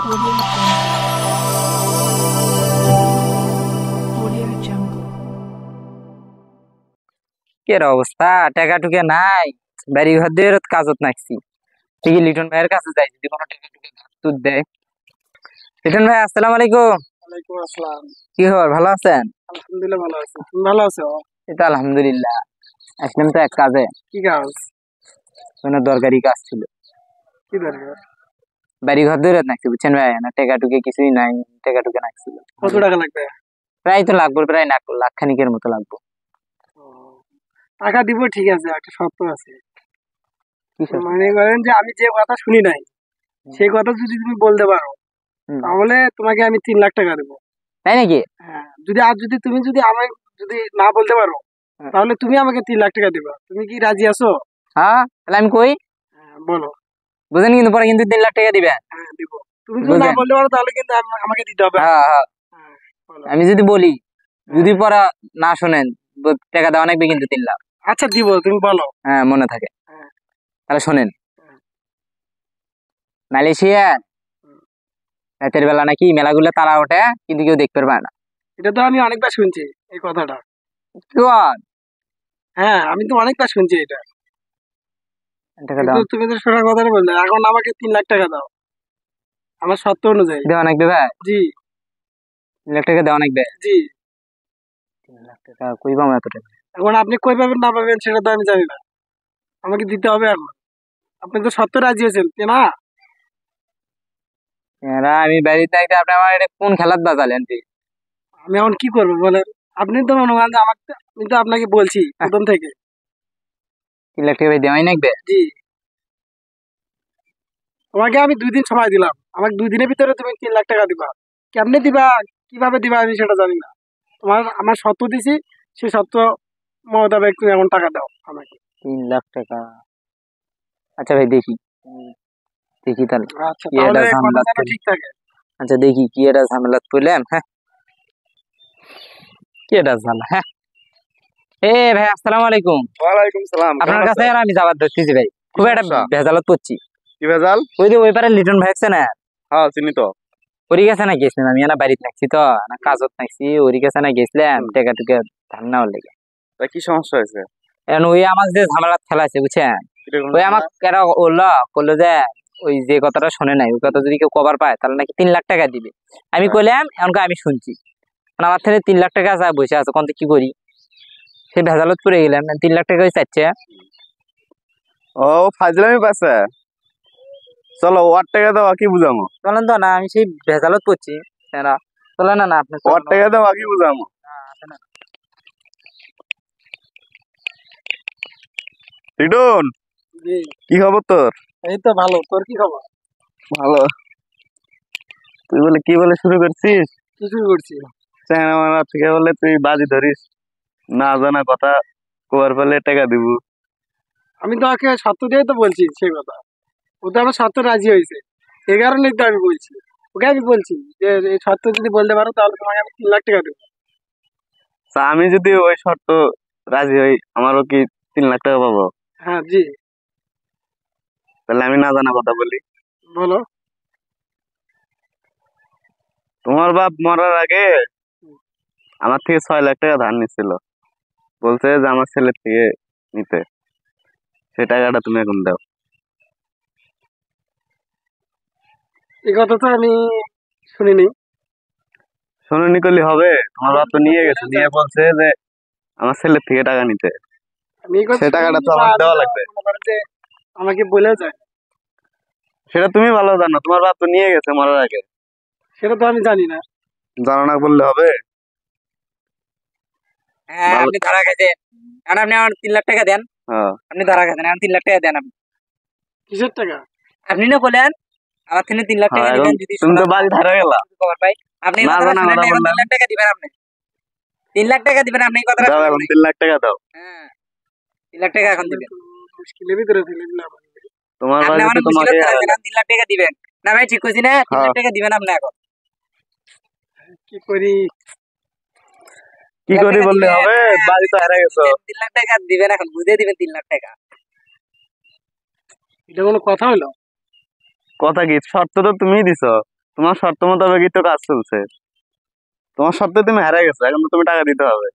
Audio Jungle. Audio Jungle. কের অবস্থা টাকা টুকে নাই বাড়ি ঘর দিয়ে কাজত নাকছি ঠিকই লিটন ভাইয়ের কাছে যাই যদি কোনো টাকা টুকে ঘাটতুর দেয়। লিটন ভাই আসসালামু আলাইকুম। ওয়ালাইকুম আসসালাম। কি খবর, ভালো আছেন? আলহামদুলিল্লাহ ভালো আছি, তুমি ভালো আছো? এই তো আলহামদুলিল্লাহ। আসলাম তো এক কাজে, কি কাজ? কোনো দরকারি কাজ ছিল। কি দরকার? বাড়ি ঘর দিয়ে নাকছি বুঝছেন ভাই, না টাকা টুকে কিছুই নাই, টাকা টুকে নাকছিল। কত টাকা লাগবে? প্রায় তো লাগবে, প্রায় লাখ খানিকের মতো লাগবে। ও, টাকা দিব ঠিক আছে, একটা শর্ত আছে। কি সব? মানে করেন যে আমি যে কথা শুনি নাই সেই কথা যদি তুমি বলতে পারো তাহলে তোমাকে আমি 3 লাখ টাকা দেবো। তাই নাকি? হ্যাঁ, যদি তুমি আমাকে যদি না বলতে পারো তাহলে তুমি আমাকে 3 লাখ টাকা দিবা। তুমি কি রাজি আছো? হ্যাঁ, তাহলে আমি কই হ্যাঁ, বলো। বুঝেন, কিন্তু পরে কিন্তু 3 লাখ টাকা দিবেন। হ্যাঁ দিব। তুমি যদি না বলতে পারো তাহলে কিন্তু আমাকে দিতে হবে। হ্যাঁ হ্যাঁ, হ্যাঁ, বলো। আমি যদি বলি, যদি পরে না শোনেন, টাকা দেওয়া লাগবে কিন্তু 3 লাখ। আচ্ছা দিব, তুমি বলো। হ্যাঁ মনে থাকে। হ্যাঁ। তাহলে শোনেন, হ্যাঁ। মালয়েশিয়া রাতের বেলা নাকি মেলাগুলো তারা ওঠে কিন্তু কেউ দেখতে পারে না। এটা তো আমি অনেকবার শুনছি এই কথাটা। কি বল? হ্যাঁ, আমি তো অনেকবার শুনছি এটা। টাকা কিন্তু দাও, তুমি তো শোনার কথাটা বললে। এখন আমাকে 3 লাখ টাকা দাও আমার শর্ত অনুযায়ী। দেওয়া লাগবে ভাই। জি 3 লাখ টাকা দেওয়া লাগবে। জি। 3 লাখ টাকা কই পাবো এত টাকা? এখন আপনি কই পাবেন না পাবেন সেটা তো আমি জানি না, আমাকে দিতে হবে এখন। আপনি তো শর্ত রাজি হয়েছেন তাই না? এরা আমি বাড়িতে থাকতে আপনি আমার এটা কোন খেলাত বাজালেন তুই? আমি এখন কি করবো বলেন? আপনি তো মনে করেন যে আমি তো আপনাকে বলছি প্রথম থেকে। 3 লাখ টাকা ভাই দেওয়াই লাগবে। জি, তোমাকে আমি 2 দিন সময় দিলাম, আমাকে 2 দিনের ভিতরে তুমি 3 লাখ টাকা দিবা। কেমনে দিবা, কিভাবে দিবা আমি সেটা জানি না। আমার শর্ত দিছি, সেই শর্ত মোতাবেক তুমি এখন টাকা দাও আমাকে। 3 লাখ টাকা, আচ্ছা ভাই দেখি, দেখি তাহলে আচ্ছা, কি তাহলে এটা কথা ঝামেলা যেন পড়লে। ঠিক থাকে। আচ্ছা দেখি কি এটা ঝামেলা পড়লাম। হ্যাঁ, কি এটা ঝামেলা। হ্যাঁ, এ ভাই আসসালামু আলাইকুম। ওয়ালাইকুম সালাম। আপনার কাছে আর আমি যাবার ধরতেছি ভাই, খুব একটা সমস্যা? ভেজালত পড়ছি। কি ভেজাল? ওই যে ওই পারে লিটন ভাই আছে না, হ্যাঁ চিনি তো। ওরি কাছে না গেছিলাম, আমি না বাড়িতে নাকছি তো, না কাজত নাকছি, ওরি কাছে না গেছিলাম টাকা টুকা ধার নেওয়ার লেগে। তা কি সমস্যা হয়েছে? এখন ওই আমাকে যে ঝামেলা খেলাছে বুঝছেন, কিরকম ওই ঝামেলা? আমাকে এরা করলো যে ওই যে কথাটা শোনে নাই, ওই কথা যদি কেউ কভার পায় তাহলে নাকি 3 লাখ টাকা দিবে। আমি কইলাম এমনকি আমি শুনছি, আমার থেকে 3 লাখ টাকা যা বসে আছে, কোন কি করি, সেই ভেজালত পড়ে গেলাম। 3 লাখ টাকা চাচ্ছে। ও ফাজলামি পাচ্ছে। চলো ওয়ার টাকা দাও, কি বুঝামো? চলেন তো না, আমি সেই ভেজালত পড়ছি। এরা চলে না, না আপনি ওয়ার টাকা দাও, কি বুঝামো? রিটন, জি, কি খবর তোর? এই তো ভালো। তোর কি খবর? ভালো। তুই বলে কি বলে শুরু করছিস? কিছুই করছি না। চায়না মানা থেকে বলে তুই বাজি ধরিস, না জানা কথা কবার ফেলে টাকা দিব। আমি তো ওকে শর্ত দিয়ে তো বলছি সেই কথা। ও তো আমার শর্ত রাজি হয়েছে, এই কারণেই তো আমি বলছি। ওকে আমি বলছি যে এই শর্ত যদি বলতে পারো তাহলে তোমাকে আমি 3 লাখ টাকা দেবো। তা আমি যদি ওই শর্ত রাজি হই, আমারও কি 3 লাখ টাকা পাবো? হ্যাঁ জি, তাহলে আমি না জানা কথা বলি। বলো। তোমার বাপ মরার আগে আমার থেকে 6 লাখ টাকা ধার নিচ্ছিল, বলছে যে আমার ছেলের থেকে নিতে, সে টাকাটা তুমি এখন দাও। এই কথা তো আমি শুনিনি। শোনোনি করলে হবে? তোমার বাপ তো নিয়ে গেছে, নিয়ে বলছে যে আমার ছেলের থেকে টাকা নিতে, আমি এই কথা সে টাকাটা শুনিনি তো বা আমার আমি দেওয়া তো লাগবে। মনে করেন যে আমাকে বলে যায়, সেটা তুমি ভালো জানো, তোমার বাপ তো নিয়ে গেছে মরার আগে। সেটা তো আমি জানি না। জানো না বললে হবে? হ্যাঁ ভালো। আপনি ধরা খাইছেন, এখন আপনি আমার 3 লাখ টাকা দেন। হ্যাঁ আপনি ধরা খাইছেন, এখন 3 লাখ টাকা দেন আপনি। কিসের টাকা? আপনি না বলেন আমার থেকে 3 লাখ টাকা হ্যাঁ, এখন দিবেন যদি তুমি তো বাড়ি ধারে গেলা, খবর পাই। আপনি এই না কথাটা জানা শুনেন কথা না, এখন 3 বললাম। লাখ টাকা দিবেন আপনি। 3 লাখ টাকা দিবেন আপনি, এই কথাটা দাও শুনেন এখন নাই। 3 লাখ টাকা দাও। হ্যাঁ, 3 লাখ টাকা এখন দিবেন। মুশকিলের ভিতরে ফেলে দিলাম। তোমার আপনি বাড়ি আমার তো তোমাকে মুশকিলত ফেলাইছেন, এখন 3 লাখ টাকা দিবেন। না ভাই ঠিক কইছি না, 3 লাখ হ্যাঁ, টাকা দিবেন আপনি এখন। কি করি? কি 3 লাখ করি টাকা বললে দিবেন। হবে? হ্যাঁ, বাড়ি তো হারা গেছো। 3 লাখ টাকা দিবেন এখন, বুঝে দিবেন 3 লাখ টাকা। এটা কোনো কথা হলো? কথা কি, শর্ত তো তুমিই দিছো। তোমার শর্ত মোতাবেকই তো কাজ চলছে। তোমার শর্তে তুমি হেরে গেছো, এখন তো তুমি টাকা দিতে হবে।